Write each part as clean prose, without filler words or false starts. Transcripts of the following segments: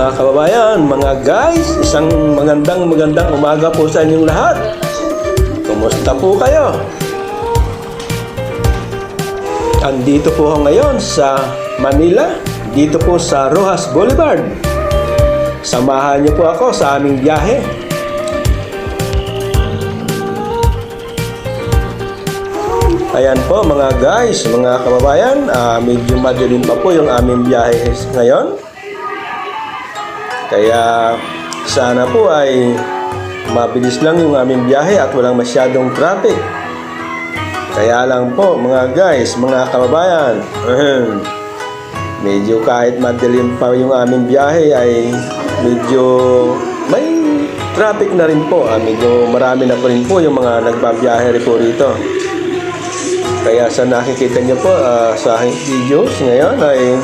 mga kababayan, mga guys, isang magandang umaga po sa inyong lahat. Kumusta po kayo? Andito po ako ngayon sa Manila, dito po sa Roxas Boulevard. Samahan niyo po ako sa aming biyahe. Ayan po mga guys, mga kababayan, medyo madilim pa po yung aming biyahe ngayon. Kaya sana po ay mabilis lang yung aming biyahe at walang masyadong traffic. Kaya lang po mga guys, mga kababayan, medyo kahit madilim pa yung aming biyahe ay medyo may traffic na rin po. Medyo marami na po rin po yung mga nagbabiyahe rin po rito. Kaya sa nakikita nyo po sa aking videos ngayon ay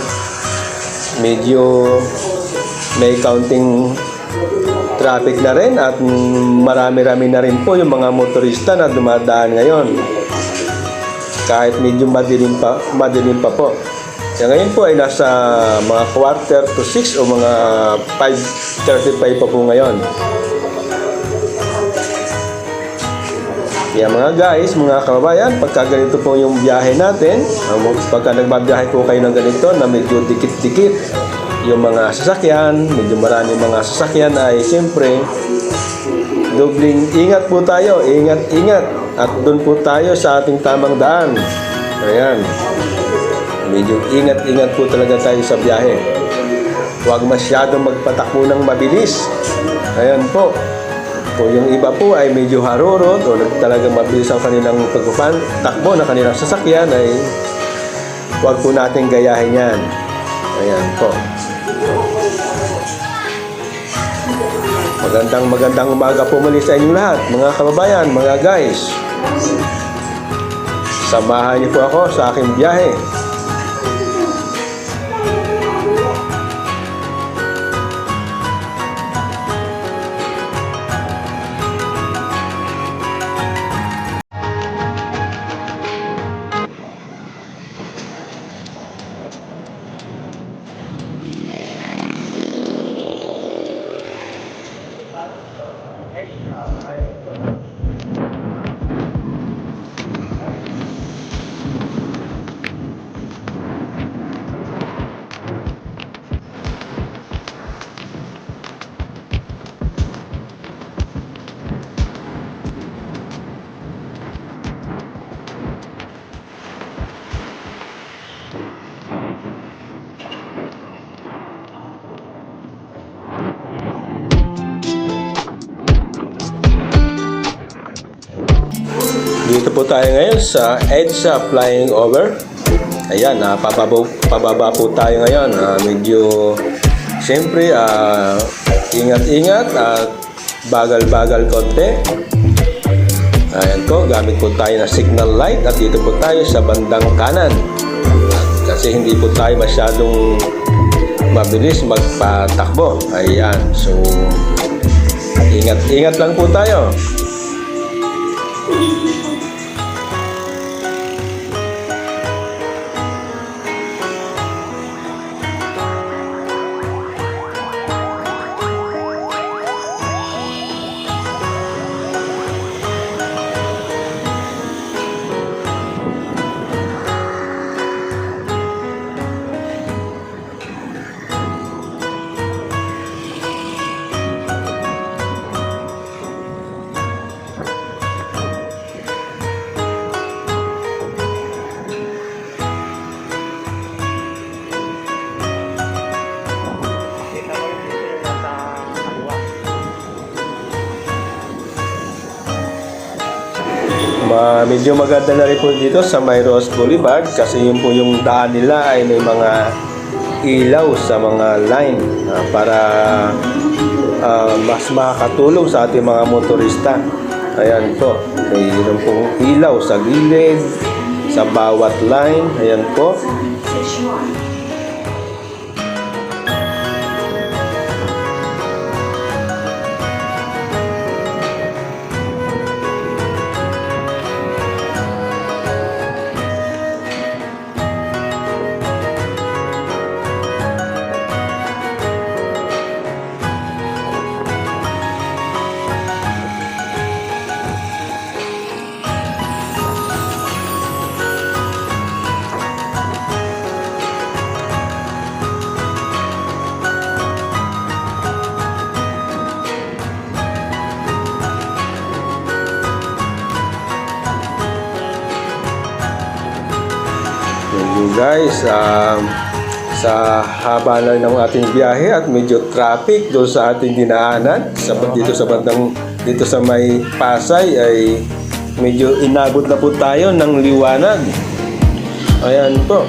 medyo may counting traffic na rin at marami-rami na rin po yung mga motorista na dumadaan ngayon. Kahit medyo madilim pa po. Kaya ngayon po ay nasa mga 5:45 o mga 5:35 pa po ngayon. Kaya mga guys, mga kababayan, pagka ganito po yung biyahe natin, pagka nagbabiyahe po kayo ng ganito na medyo dikit-dikit yung mga sasakyan, medyo maraming mga sasakyan ay siyempre dobling ingat po tayo, ingat at doon po tayo sa ating tamang daan. Ayan, medyo ingat po talaga tayo sa biyahe. Huwag masyadong magpatakbo ng mabilis. Ayan po. Kung yung iba po ay medyo harurot o talagang mabilis ang kanilang takbo na kanilang sasakyan ay huwag po natin gayahin yan. Ayan po. Magandang umaga po muli sa inyong lahat, mga kababayan, mga guys. Samahan niyo po ako sa aking biyahe. Dito po tayo ngayon sa EDSA Flying Over. Ayan, pababa po tayo ngayon. Medyo, siyempre, ingat-ingat at bagal-bagal konti. Ayan po, gamit po tayo na signal light at dito po tayo sa bandang kanan. Kasi hindi po tayo masyadong mabilis magpatakbo. Ayan, so, ingat-ingat lang po tayo. Medyo maganda na rin po dito sa may Roxas Boulevard kasi yun po yung daan nila ay may mga ilaw sa mga line para mas makakatulong sa ating mga motorista. Ayan po, mayroon pong ilaw sa gilid, sa bawat line. Ayan po. guys, sa haba na ng ating biyahe at medyo traffic doon sa ating dinaanan dito sa may Pasay ay medyo inabot na po tayo ng liwanag. Ayan po.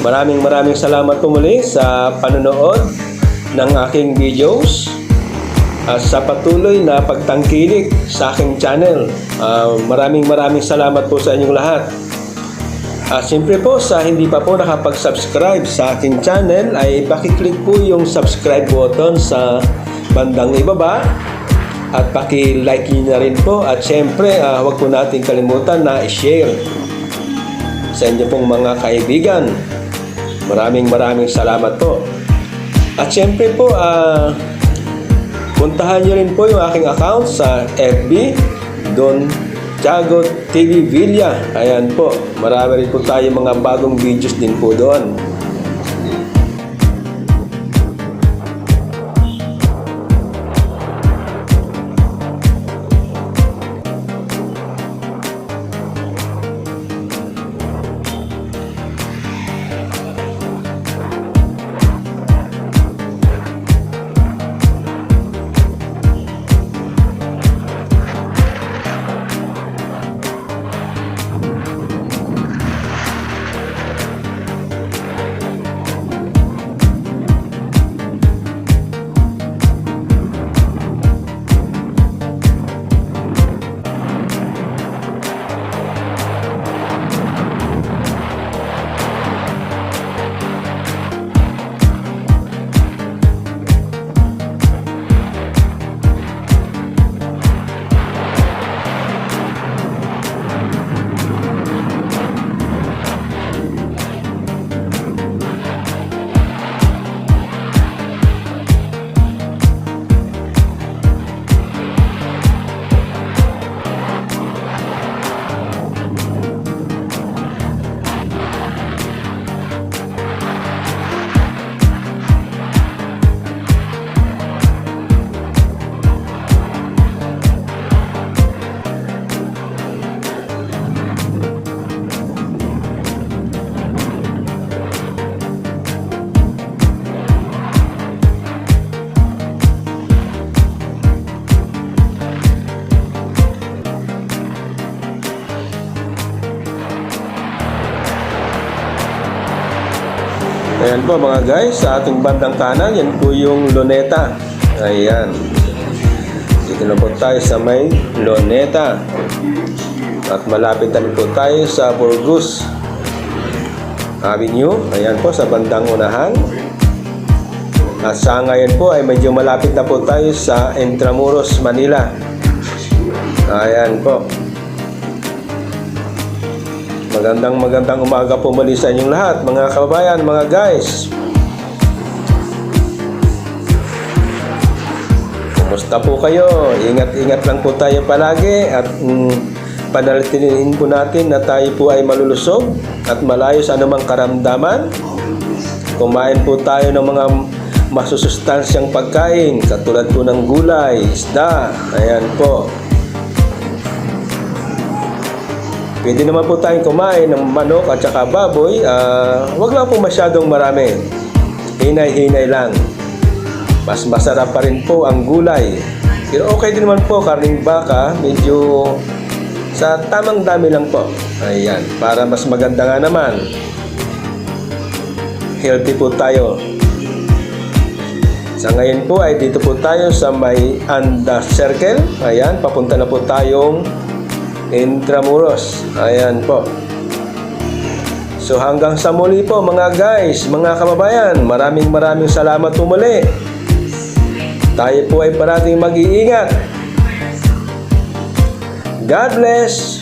Maraming salamat po muli sa panonood ng aking videos at sa patuloy na pagtangkilik sa aking channel. Maraming salamat po sa inyong lahat. At siyempre po sa hindi pa po nakapag-subscribe sa aking channel ay paki-click po yung subscribe button sa bandang ibaba at paki-like nyo na rin po. At siyempre huwag po natin kalimutan na i-share sa inyo pong mga kaibigan. Maraming salamat po. At syempre po, puntahan nyo rin po yung aking account sa FB, Don Tiago TV Villa. Ayan po, marami rin po tayo mga bagong videos din po doon. Ayan po mga guys, sa ating bandang kanan, yan po yung Luneta. Ayan. Dito na po tayo sa may Luneta. At malapit na po tayo sa Burgos Avenue. Ayan po sa bandang unahan. At sa ngayon po ay medyo malapit na po tayo sa Intramuros, Manila. Ayan po. Magandang umaga po muli sa inyong lahat, mga kababayan, mga guys. Kumusta po kayo? Ingat lang po tayo palagi at panalitinin po natin na tayo po ay malulusog at malayo sa anumang karamdaman. Kumain po tayo ng mga masusustansyang pagkain katulad po ng gulay, isda. Ayan po. Pwede naman po tayong kumain ng manok at saka baboy. Wag lang po masyadong marami. Hinay-hinay lang. Mas masarap pa rin po ang gulay. Pero okay din naman po karning baka. Medyo sa tamang dami lang po. Ayan. Para mas maganda nga naman. Healthy po tayo. Sa ngayon po ay dito po tayo sa may Anda Circle. Ayan. Papunta na po tayong Intramuros. Ayan po. So hanggang sa muli po mga guys, mga kababayan, maraming salamat po muli. Tayo po ay parating mag-iingat. God bless.